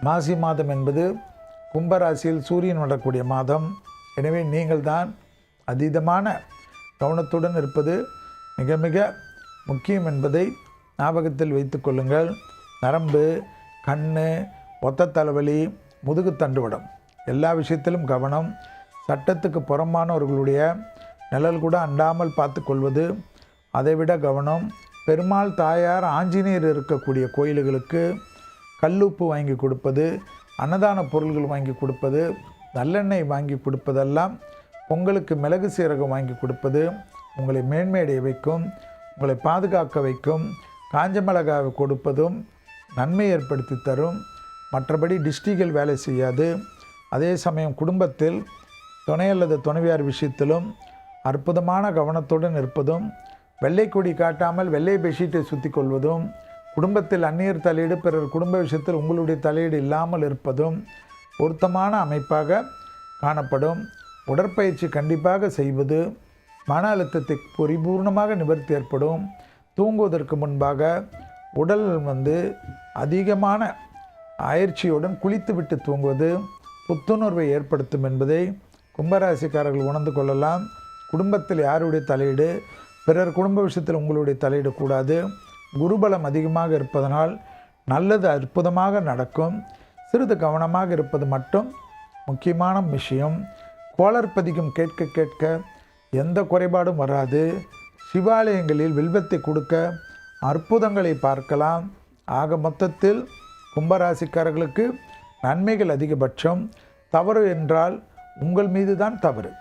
மாசி மாதம் என்பது கும்பராசியில் சூரியன் வரக்கூடிய மாதம். எனவே நீங்கள் தான் அதீதமான கவனத்துடன் இருப்பது மிக மிக முக்கியம் என்பதை ஞாபகத்தில் வைத்து கொள்ளுங்கள். நரம்பு, கண், ஒத்த தலைவலி, முதுகு தண்டுவடம் எல்லா விஷயத்திலும் கவனம். சட்டத்துக்கு புறம்பானவர்களுடைய நிழல் கூட அண்டாமல் பார்த்து கொள்வது, அதைவிட கவனம். பெருமாள், தாயார், ஆஞ்சநேயர் இருக்கக்கூடிய கோயில்களுக்கு கல்லுப்பு வாங்கி கொடுப்பது, அன்னதான பொருள்கள் வாங்கி கொடுப்பது, நல்லெண்ணெய் வாங்கி கொடுப்பதெல்லாம், பொங்கலுக்கு மிளகு சீரகம் வாங்கி கொடுப்பது உங்களை மேன்மையடைய வைக்கும், உங்களை பாதுகாக்க வைக்கும். காஞ்ச மிளகாவை கொடுப்பதும் நன்மை ஏற்படுத்தி தரும். மற்றபடி டிஸ்ட்ரிகள் வேலை செய்யாது. அதே சமயம் குடும்பத்தில் துணை அல்லது துணைவியார் விஷயத்திலும் அற்புதமான கவனத்துடன் இருப்பதும், வெள்ளை கொடி காட்டாமல் வெள்ளை பெட்ஷீட்டை சுற்றி கொள்வதும், குடும்பத்தில் அந்நியர் தலையீடு, பிறர் குடும்ப விஷயத்தில் உங்களுடைய தலையீடு இல்லாமல் இருப்பதும் பொருத்தமான அமைப்பாக காணப்படும். உடற்பயிற்சி கண்டிப்பாக செய்வது மன அழுத்தத்தை பரிபூர்ணமாக நிவர்த்தி ஏற்படும். தூங்குவதற்கு முன்பாக உடல் அதிகமான அயற்சியுடன் குளித்துவிட்டு தூங்குவது புத்துணர்வை ஏற்படுத்தும் என்பதை கும்பராசிக்காரர்கள் உணர்ந்து கொள்ளலாம். குடும்பத்தில் யாருடைய தலையீடு, பிறர் குடும்ப விஷயத்தில் உங்களுடைய தலையீடு கூடாது. குருபலம் அதிகமாக இருப்பதனால் நல்லது அற்புதமாக நடக்கும். சிறிது கவனமாக இருப்பது மட்டும் முக்கியமான விஷயம். கோளர் பதிகம் கேட்க கேட்க எந்த குறைபாடும் வராது. சிவாலயங்களில் வில்வத்தை கொடுக்க அற்புதங்களை பார்க்கலாம். ஆக மொத்தத்தில் கும்பராசிக்காரர்களுக்கு நன்மைகள் அதிகபட்சம். தவறு என்றால் உங்கள் மீது தான் தவறு.